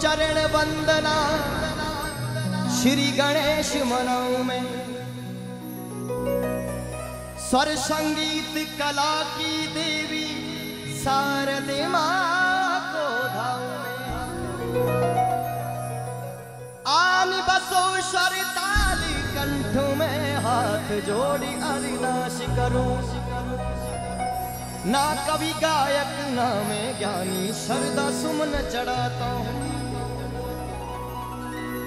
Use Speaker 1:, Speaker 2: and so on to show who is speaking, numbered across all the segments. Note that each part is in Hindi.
Speaker 1: चरण वंदना श्री गणेश मनाऊं मैं। स्वर संगीत कला की देवी शारदे मां को धाऊं मैं। आनी बसो स्वर ताली कंठ में हाथ जोड़ी अविनाश करूं। ना कवि गायक ना मैं ज्ञानी शरदा सुमन चढ़ाता हूँ।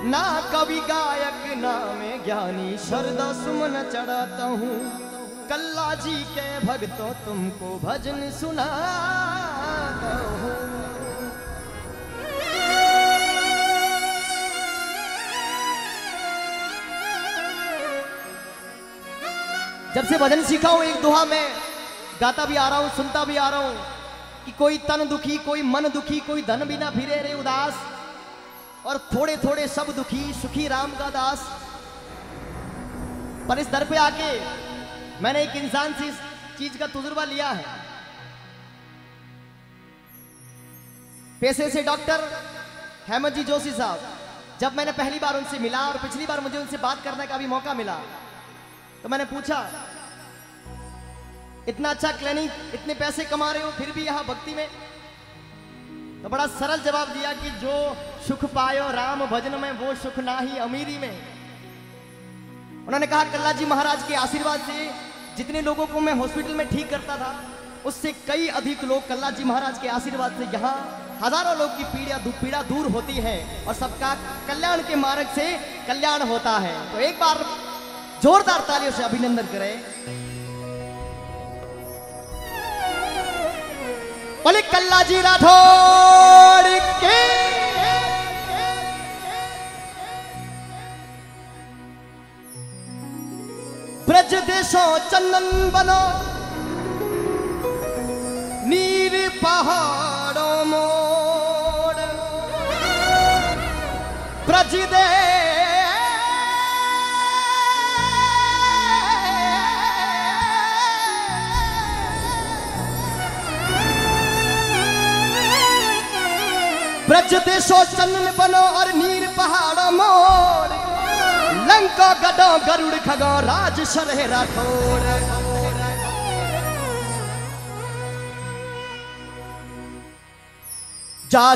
Speaker 1: ना कवि गायक ना मैं ज्ञानी शरदा सुमन चढ़ाता हूँ। कल्ला जी के भक्तों तुमको भजन सुनाता हूँ। जब से भजन सीखा हूँ एक दोहा में गाता भी आ रहा हूं, सुनता भी आ रहा हूं कि कोई तन दुखी, कोई मन दुखी, कोई धन बिना फिरे रे उदास, और थोड़े थोड़े सब दुखी, सुखी राम का दास। पर इस दर पे आके मैंने एक इंसान से इस चीज का तजुर्बा लिया है। पेशे से डॉक्टर हेमंत जी जोशी साहब, जब मैंने पहली बार उनसे मिला और पिछली बार मुझे उनसे बात करने का भी मौका मिला, तो मैंने पूछा, इतना अच्छा क्लिनिक, इतने पैसे कमा रहे हो, फिर भी यहां भक्ति में? तो बड़ा सरल जवाब दिया कि जो सुख पायो राम भजन में वो सुख नाही अमीरी में। उन्होंने कहा, कल्ला जी महाराज के आशीर्वाद से जितने लोगों को मैं हॉस्पिटल में ठीक करता था, उससे कई अधिक लोग कल्ला जी महाराज के आशीर्वाद से यहाँ हजारों लोग की पीड़ा दूर होती है और सबका कल्याण के मार्ग से कल्याण होता है। तो एक बार जोरदार तालियों से अभिनंदन करें। बोले कल्ला जी राठौड़ के। ब्रज देशों चंदन बनो नीर पहाड़ों मोड़। ब्रज दे ब्रज देशो चंदन बनो और नीर पहाड़ों मोड़। लंका गडो गरुड़ खगो राज शरह राठौड़। जा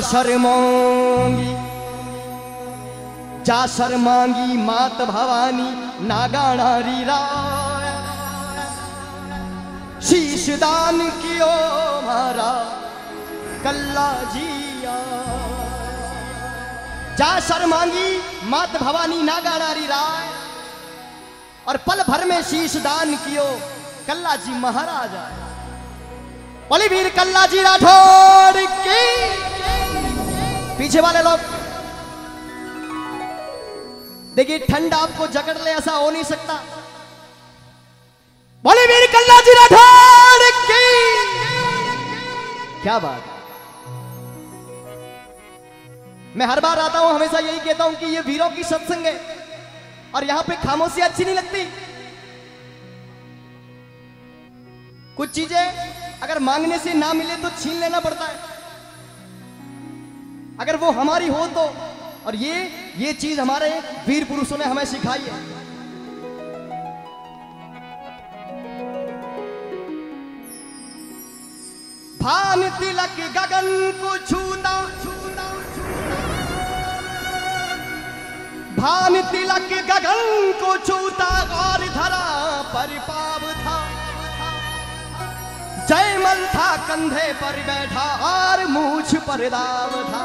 Speaker 1: शर्मांगी मात भवानी नागाणारी राय। शीश दान कियो मारा कल्ला जी। जा शर्मांगी मात भवानी नागाणारी राय, और पल भर में शीश दान कियो कल्ला जी महाराज। बोली वीर कल्ला जी राठौड़ की। पीछे वाले लोग देखिए, ठंड आपको जकड़ ले ऐसा हो नहीं सकता। बोली वीर कल्ला जी राठौड़ की। क्या बात। मैं हर बार आता हूं, हमेशा यही कहता हूं कि ये वीरों की सत्संग है और यहां पे खामोशी अच्छी नहीं लगती। कुछ चीजें अगर मांगने से ना मिले तो छीन लेना पड़ता है, अगर वो हमारी हो तो। और ये चीज हमारे वीर पुरुषों ने हमें सिखाई है। भान तिलक गगन को छूता, भान तिलक गगन को छूता और धरा पर पाव था। जयमल था कंधे पर बैठा और मूछ पर दाव था।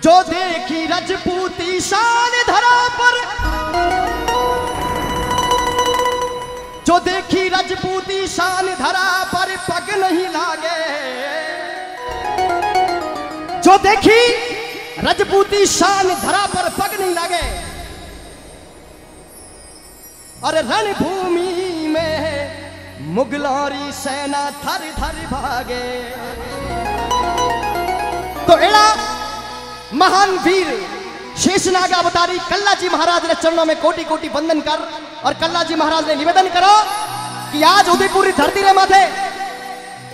Speaker 1: जो देखी रजपूती शान धरा पर, जो देखी रजपूती शान धरा पर पग नहीं लागे। जो देखी रजपूती शान धरा पर पग नहीं लागे। और रणभूमि में मुगलोरी सेना थर थर भागे। तो एड़ा महान वीर शेषनाग अवतारी कल्ला जी महाराज ने चरणों में कोटि कोटि वंदन कर, और कल्ला जी महाराज ने निवेदन करो कि आज उदयपुरी धरती रे माथे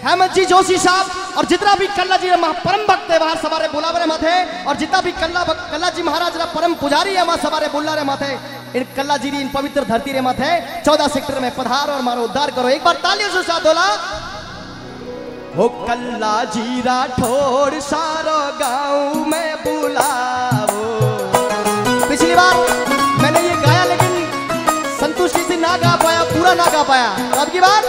Speaker 1: हेमंत जी जोशी साहब और जितना भी कल्ला जी परम भक्त है वहां सवारे बुलावे मत है, और जितना भी कल्ला जी महाराज परम पुजारी है वहां सवारे बुला रे मत है। इन कल्ला जी इन पवित्र धरती रे मत है 14 सेक्टर में पधार और मारो उद्धार करो। एक बार तालियों से साथ बोला हो कल्ला जी राठौड़ सारो गांव में बुलाओ। पिछली बार मैंने ये गाया लेकिन संतुष्टि से ना गा पाया, पूरा ना गा पाया, तो अब की बार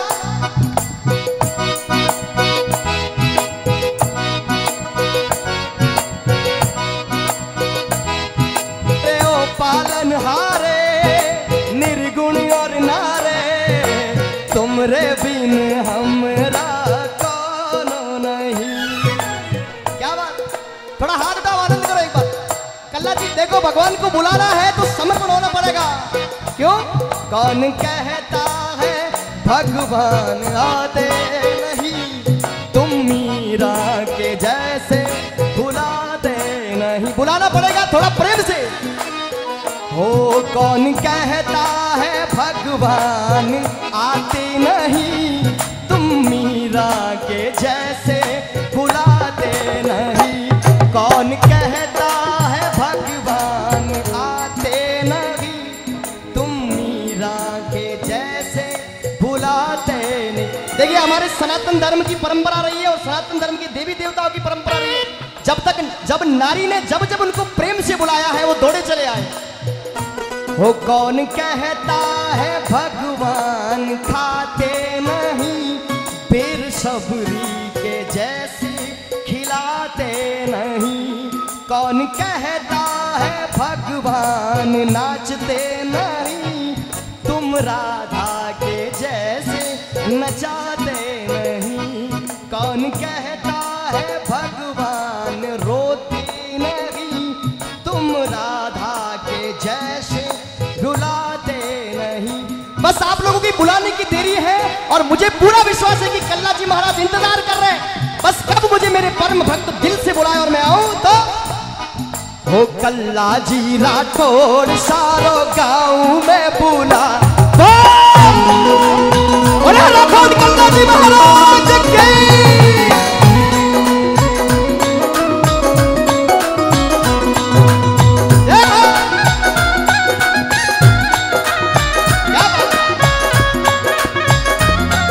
Speaker 1: पालनहारे निर्गुण और नारे तुमरे बिन हमरा कौन नहीं। क्या बात, थोड़ा हाथ उठाओ, आनंद करो एक बार। कल्ला जी देखो भगवान को बुलाना है तो समर्पण होना पड़ेगा। क्यों? कौन कहता है भगवान आते नहीं, तुम मीरा के जैसे बुलाते नहीं। बुलाना पड़ेगा थोड़ा प्रेम से। हो कौन कहता है भगवान आते नहीं, तुम मीरा के जैसे बुलाते नहीं। कौन कहता है भगवान आते नहीं, तुम मीरा के जैसे बुलाते नहीं। देखिए हमारे सनातन धर्म की परंपरा रही है और सनातन धर्म की देवी देवताओं की परंपरा रही है। जब नारी ने जब उनको प्रेम से बुलाया है वो दौड़े चले आए। वो कौन कहता है भगवान खाते नहीं, फिर सबरी के जैसे खिलाते नहीं। कौन कहता है भगवान नाचते नहीं, तुम राधा के जैसे नचाते नहीं। कौन कहता है भगवान रोते नहीं, तुम राधा के जैसे रुलाते नहीं। बस आप लोगों की बुलाने की देरी है और मुझे पूरा विश्वास है कि कल्ला जी महाराज इंतजार कर रहे हैं। बस कब मुझे मेरे परम भक्त दिल से बुलाए और मैं आऊं तो हो कल्ला जी राठौड़ सारो गांव में बुला। बोले राठौड़ कल्ला जी महाराज के।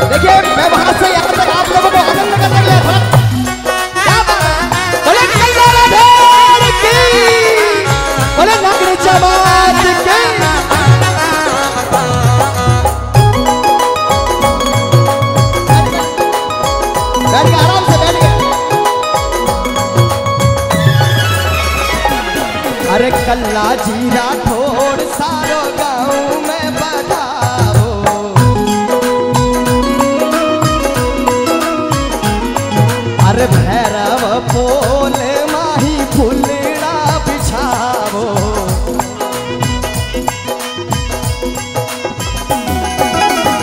Speaker 1: देखिए मैं वहां से यहां तक आप लोगों को आनंद करने गया था। क्या बोले कल्ला राठौड़ की, बोले नागरी जमात की। बैठ गया आराम से बैठ गया। अरे कल्ला जी राठौड़ सारो गांव में बधाओ। अरे भैरव पोल माही फुलड़ा बिछावो।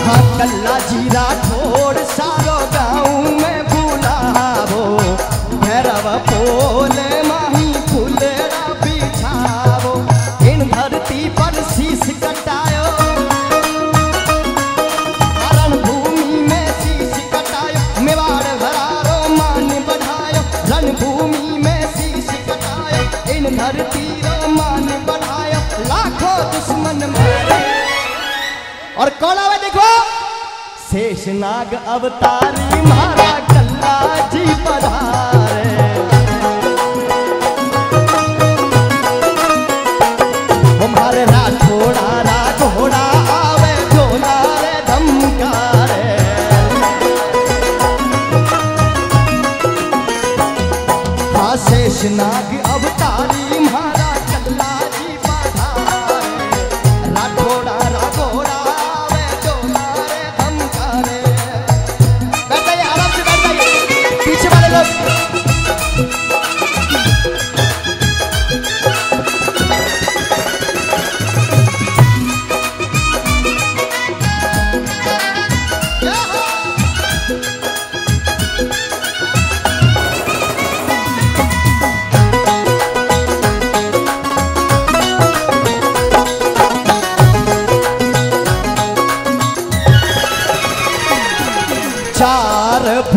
Speaker 1: हाँ कल्ला जी राठौड़ सारो गांव में बुलावो। भैरव पोल माही फुलड़ा बिछावो। इन धरती पर शीश कटायो, रणभूमि में शीश कटायो। मेवाड़ भूमि में शीश कटायो, इन धरती रो मान बढ़ायो। लाखों दुश्मन मारे और कौन आवे देखो, शेषनाग अवतारी मारा कल्ला जी पधारे। हमारे राठौड़ा राघोड़ा आवे ढोला रे धमकारे। शेषनाग अवतारी महारा कल्ला जी पधारे। राठौड़ा राघोड़ा आवे ढोला रे धमकारे। बैठ जाइए आराम से बैठ जाइए।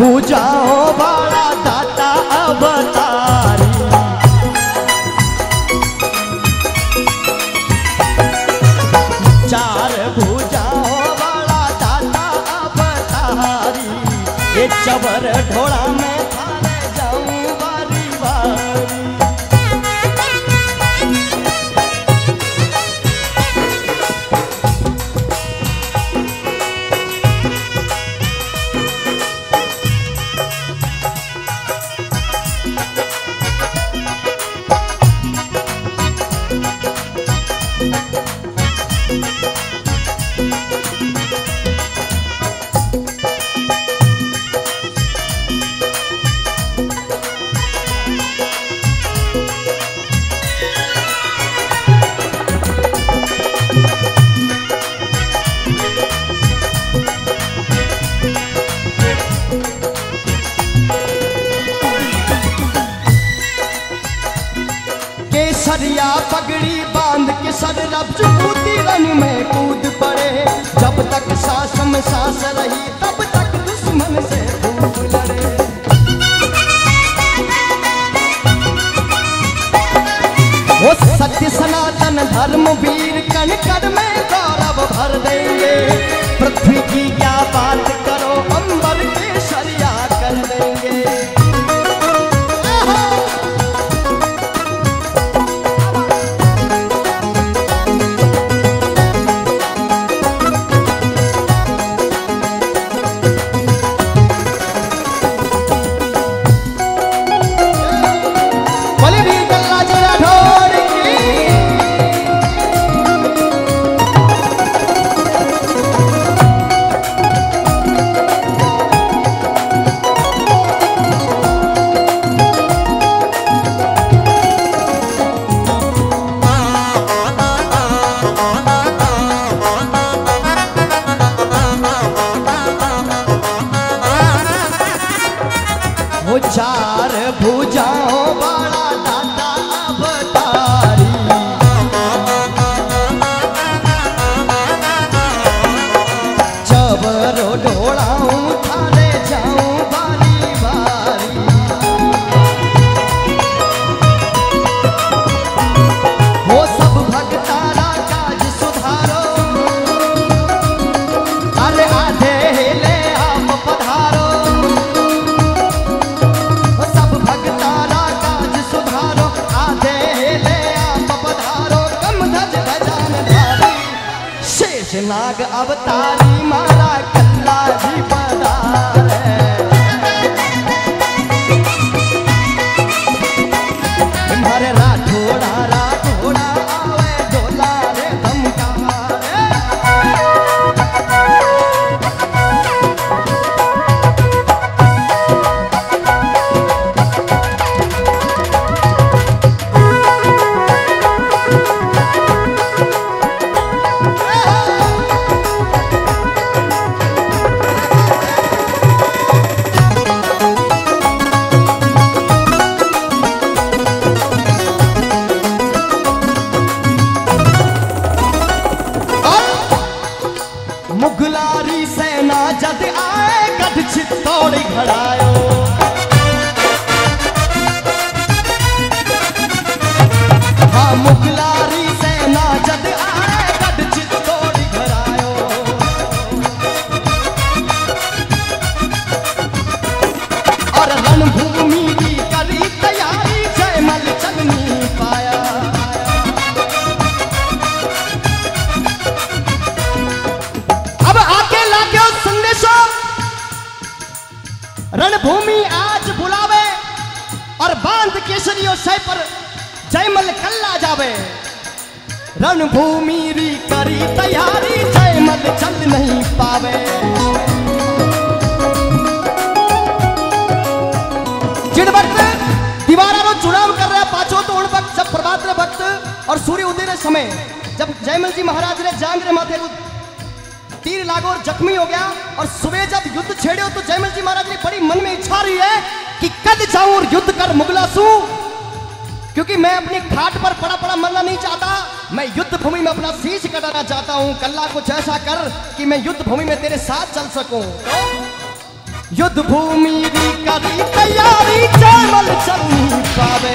Speaker 1: भुजाओं वाला दाता अवतारी। चार भुजाओं वाला दाता अवतारी। ये चबर ढोड़ा में थाने जाऊं बारी बारी। केसरिया पगड़ी बांध के सर रबजूती रन में कूद पड़े। जब तक सांस में सांस रही तब तक दुश्मन से खूब लड़े। वो सत्य सनातन धर्म वीर कण कण में गौरव भर देंगे। पृथ्वी की क्या बात करो अंबर केसरिया कर देंगे। वो चार भुजाओं वाला दाता अवतारी। चबरो ढोड़ाऊं थाने जाऊं बारी बारी। वो सब भक्तारा काज सुधारो। अरे आधे ले आप पधारो। नाग अवतारी मारा कल्ला जी पधारे। तुम्हारे राठौड़ा राठौड़ा आवे डोला रे धमकारे। मुगलारी सेना जद आए गढ़ चित्तौड़ घड़ायो। हाँ मुगलारी सेना जद आए गढ़ चित्तौड़ घड़ायो। और रणभूमि की करी तैयारी जयमल चलनी पाया। रणभूमि आज बुलावे और बांध केसरियों से पर जयमल कल्ला जावे। रणभूमि री करी तैयारी जयमल चल नहीं पावे। जिन वक्त दीवारा रो चुनाव कर रहे पांचों तो उन वक्त जब प्रभात रे वक्त और सूर्य उदय रे समय जब जयमल जी महाराज ने जांग रे माथे तीर लागो और जख्मी हो गया। और सुबह जब युद्ध छेड़े तो जयमल जी महाराज ने बड़ी मन में इच्छा रही है कि कद जाऊं और युद्ध कर मुगलासू। क्योंकि मैं अपनी खाट पर पड़ा पड़ा मरना नहीं चाहता। मैं युद्ध भूमि में अपना शीश कटाना चाहता हूं। कल्ला कुछ ऐसा कर कि मैं युद्ध भूमि में तेरे साथ चल सकूं। युद्ध भूमि री करी तैयारी जयमल चलनी पावे।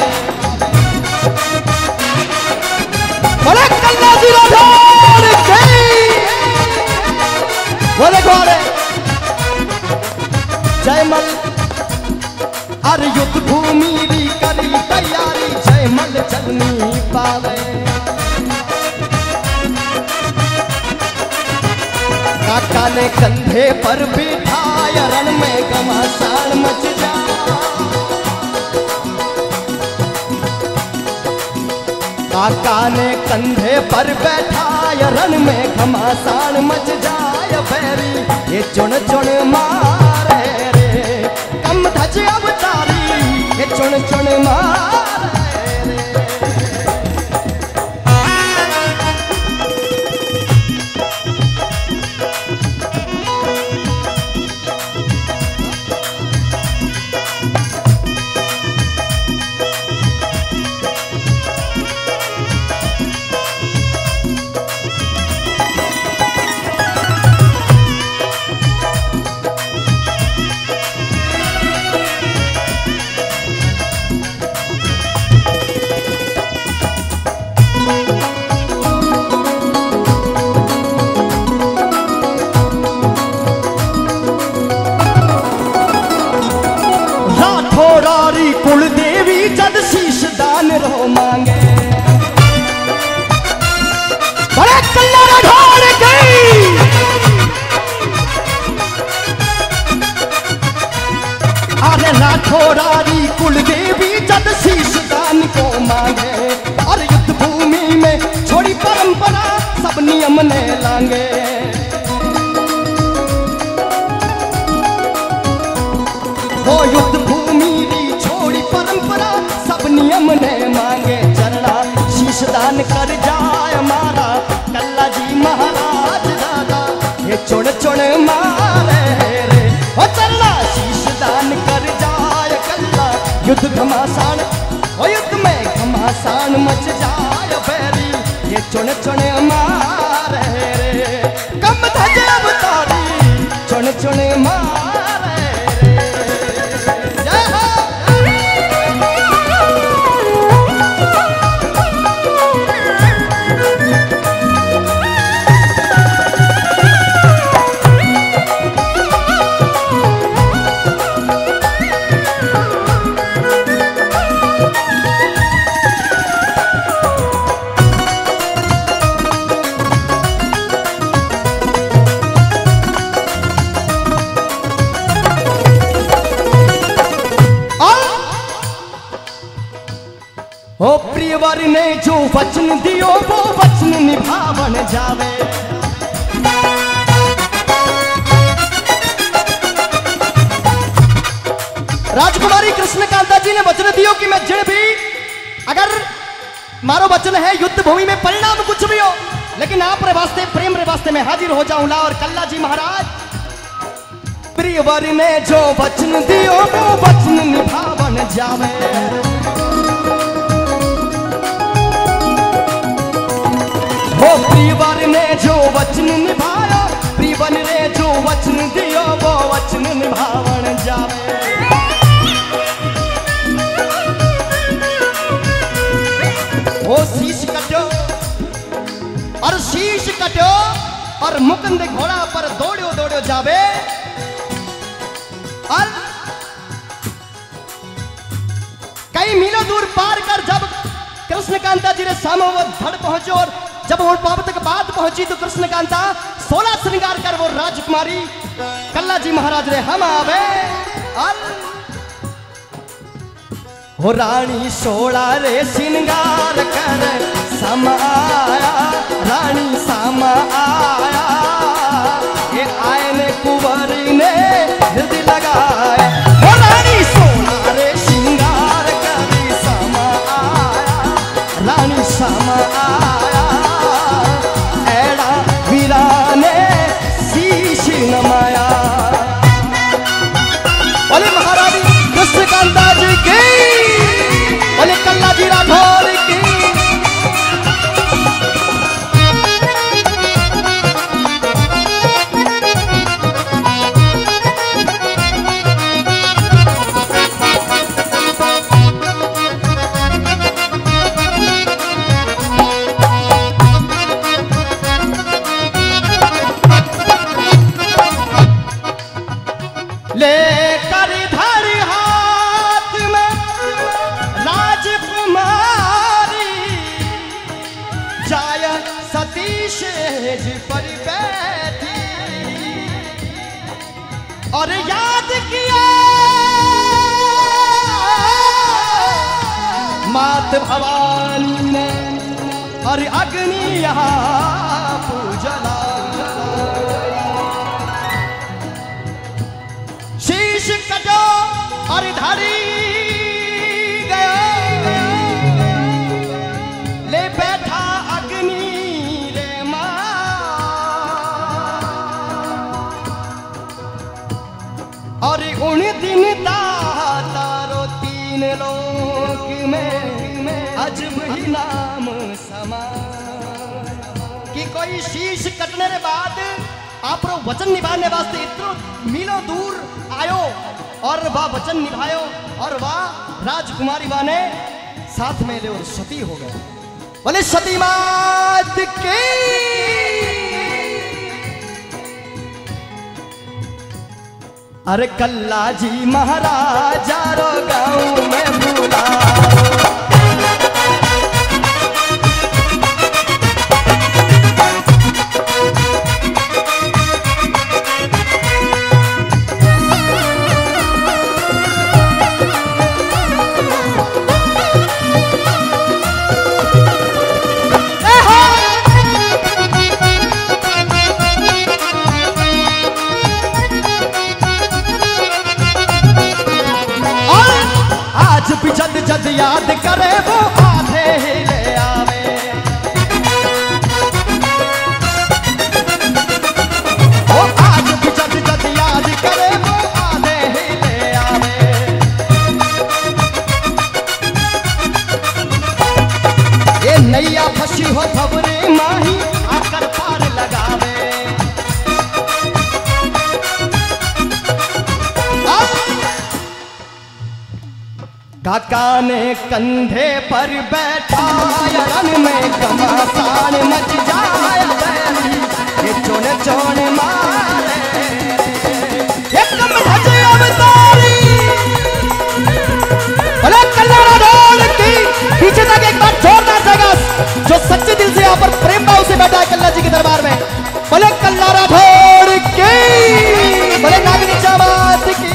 Speaker 1: बोले कल्ला जी राठौर की, बोले घोड़े जयमल। अरे युद्ध भूमि री करी तैयारी जयमल चलनी पावे। काका ने कंधे पर बिठाया रण में घमासान मच जा। काका ने कंधे पर बैठाया रण में घमासान मच जाय। बैरी ये चुन चुन मारे रे कम धज अवतारी, ये चुन चुन मारे रे। राठौरारी कुल देवी जद शीश दान रो मांगे। बड़े कल्ला राठौर गई। अरे राठौरारी कुल देवी जद शीश दान को मांगे। और युद्ध भूमि में छोड़ी परंपरा सब नियम ने लांगे। वो युद्ध भूमि री छोड़ी परंपरा सब नियम ने मांगे। चरणा शीश दान कर जाय मारा कल्ला जी महाराज दादा, ये चुन चुन मारे रे। ओ चरणा शीश दान कर जाय कल्ला युद्ध घमासान, ओ युद्ध में घमासान मच जाय। बैरी ये चुन चुन मारे रे कम धज अवतारी, चुन चुन मारे। ओ प्रियवर ने जो वचन दियो वो वचन निभावन जावे। राजकुमारी कृष्णकांता जी ने वचन दियो कि मैं जिन भी अगर मारो वचन है युद्ध भूमि में परिणाम कुछ भी हो, लेकिन आप रे वास्ते प्रेम रे वास्ते मैं हाजिर हो जाऊं ला। और कल्ला जी महाराज प्रियवर ने जो वचन दियो वो वचन निभावन जावे। वो प्रियवर ने जो वचन निभाया, प्रियवर ने जो वचन दियो वो वचन निभावन जावे। वो शीश कटो और शीश कटो और मुकुंद घोड़ा पर दौड़ो दौड़ो जावे। और कई मीलों दूर पार कर जब कृष्णकांता जी ने सामने वो धड़ पहुंचो, और जब वो पाप तक बात पहुंची तो कृष्णकांता 16 श्रृंगार कर वो राजकुमारी कल्ला जी महाराज रे हम आवे। हो रानी 16 रे श्रृंगार कर समाया, रानी सामा आया। ये आयने कुंवरी ने हृदय लगाया। हो रानी 16 रे श्रृंगार कर सामा आया, रानी सामा आया। एड़ा वीरा ने शीश नमाया। बोले महारानी कृष्णकांता जी की, बोले कल्ला जी राठौर की। सेज पर बैठी और याद किया मात भवानी ने और अग्नि यहाँ पूजला शीश कटो और धरी गया ले बैठा अग्नि रे माँ और उन दिन तारो तीन लोक में अजब ही नाम समा कि कोई शीश कटने के बाद आप वचन निभाने वास्ते इतनो मीलों दूर आयो और वह वचन निभायो और वह राजकुमारी वाने साथ में ले और सती हो गए। बोले सती मात की अरे कल्ला जी महाराजा रो गाँव में बुलाओ जद जद याद करे वो आधे ही ले आवे वो आज भी जद जद याद करे वो आधे ही ले आवे ये नैया फंसी हो भवरे माही आकर पार लगावे काका ने कंधे पर बैठाया रन में घमासान मच जाया बैरी ये चोन चोन मारे एकदम ढजे अवतारी बोले कल्लारा ढोल की पीछे तक एक बार जोरदार जगह जो सच्चे दिल से यहाँ पर प्रेम भाव से बैठा है कल्ला जी के दरबार में बोले कल्लारा ढोल की बोले नागनी चामात की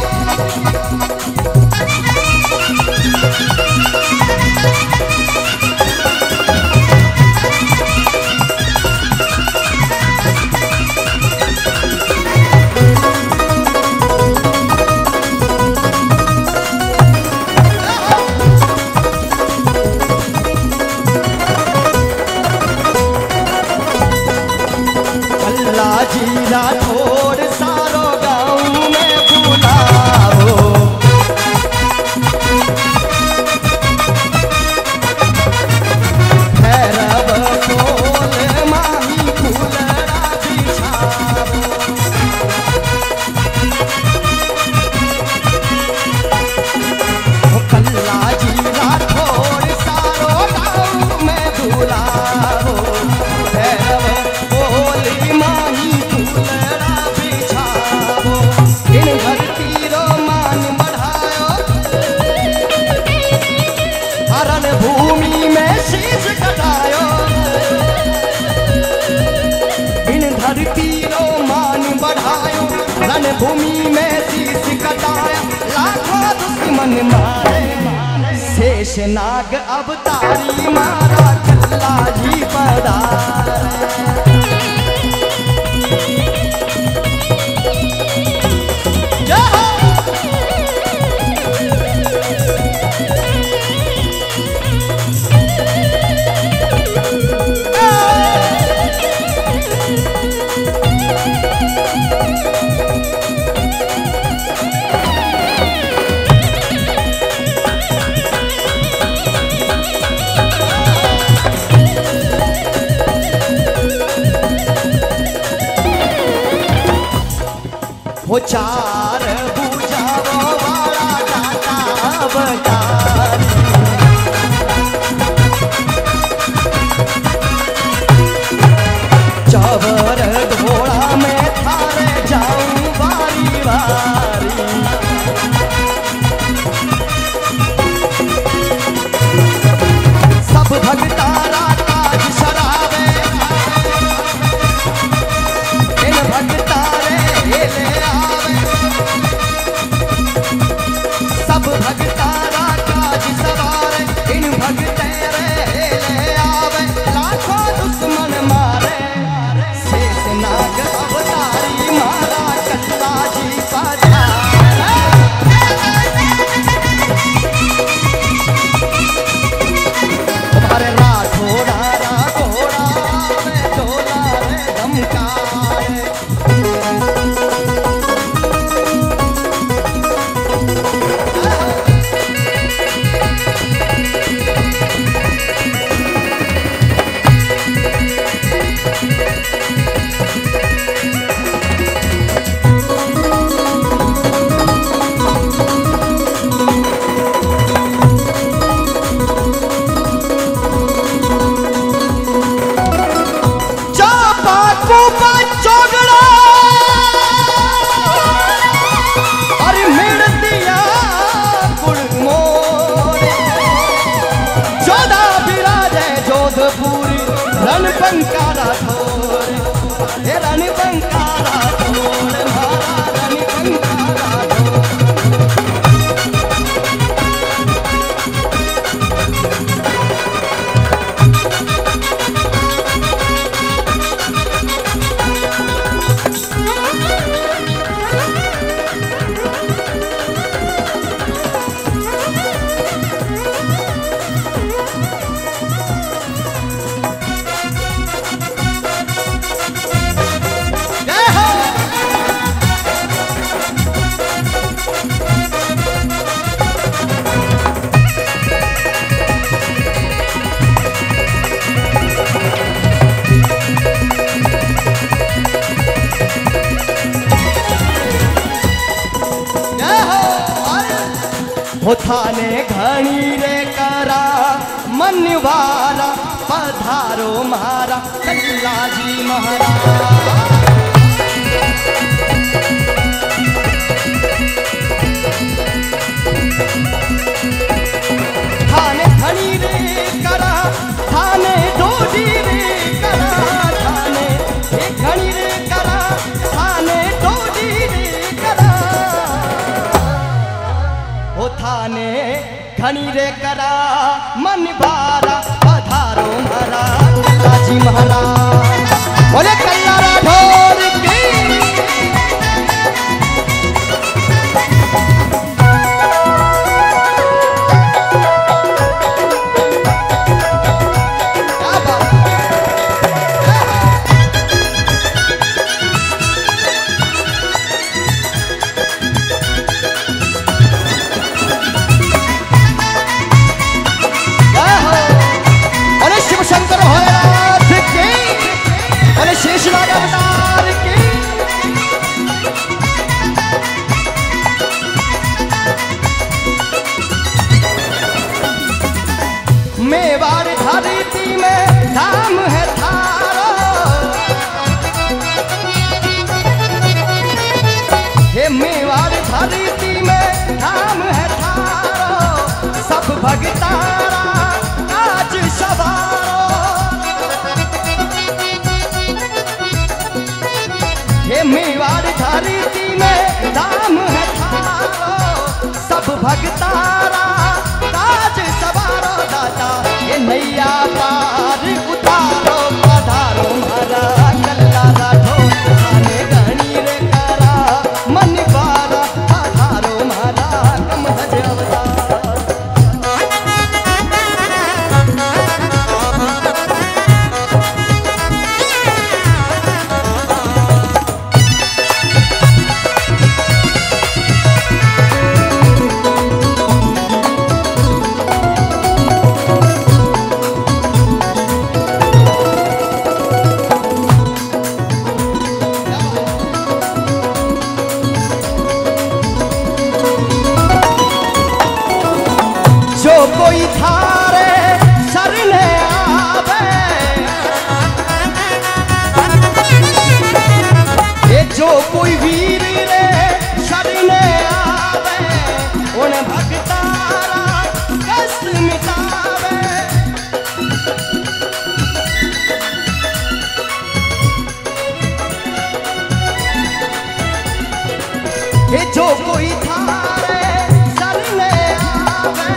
Speaker 1: जीरा थोड़ सारो गाँव में बुलाओ भैरव बोल माही फूलड़ा बिछाओ कल्ला जीरा थोड़ सारो गाँव में बुलाओ भैरव बोल माही भूमि में शीश कटायो इन धरती रो मान बढ़ायो रण भूमि में शीश कटाया लाखों दुश्मन मारे शेष नाग अवतारी मारा कल्ला जी पधारा वो चार बुझावो वाला दाता अवतारी चवर घोड़ा में थारे जाऊं बारी बारी सब भगतारा ताज शराबे पंकार। रणबंकारा ढोर, हे रणबंकारा ढोर, मारा रणबंकारा थाने घणी रे करा मनवारा पधारो मारा कल्लाजी महाराज। थाने घणी रे करा थाने डोडी रे करा थाने घणी रे करा थाने डोडी रे करा ओ थाने घणी रे करा मनवारा पधारो मारा कल्लाजी महाराज। बोले कल्लारा ढोर की शंकर भोलेनाथ की, बोले शेषनाग अवतार की। मेवाड़ धरती में धाम है थारो, हे मेवाड़ धरती में धाम है थारो, सब भगतारा काज सवारो। हे मेवाड़ धरती में धाम है थारो, सब भगतारा काज सवारो। दादा ये नैया पार उतारो पधारो मारा कल्लारा ढोर, थाने घणी रे करा मनवारा पधारो मारा कमहज अवतार। जो कोई थारे शरणे आवे, ये जो कोई वीर रे शरणे आवे, उन भगतारा कष्ट मिटावे। ये जो कोई थारे शरणे आवे,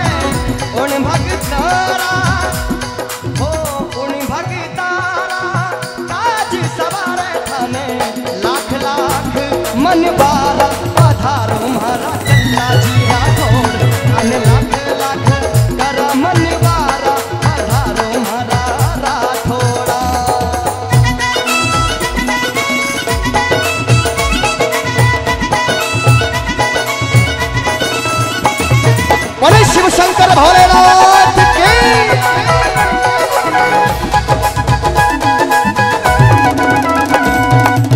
Speaker 1: उन भगतारा हो उन भगतारा काज सवारे। थाने लाख लाख मनवारा पधारो मारा कल्लाजी ढोर, थाने लाख लाख करा मनवारा पधारो मारा राठौड़ा। शंकर भोलेनाथ की।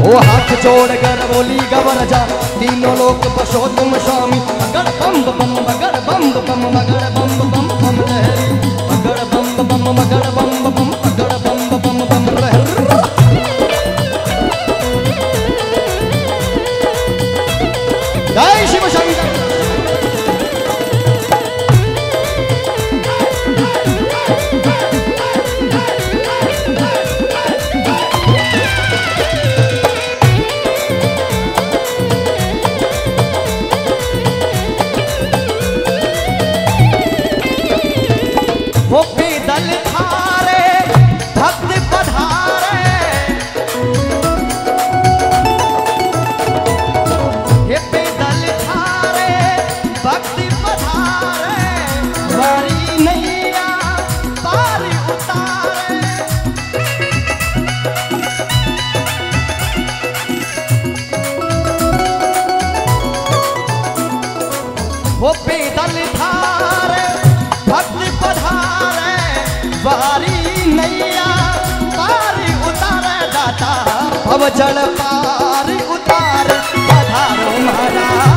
Speaker 1: वो हाथ जोड़ कर बोली गवरजा तीनों लोग बसो तुम स्वामी। अगर बम बम मगर बम बम मगर बम बम बम लहरी। अगर बम बम मगर बम बम अगर बम बम बम लहरी। जय शिव शंकर। वो पैदल थारे भक्त पधारे। ये पैदल थारे भक्त पधारे। वारी नैया पार उतारे। वो पैदल थारे भक्त पधारे। वारी नैया पार उतारे दाता। अब जल पार उतार पधारो महाराज।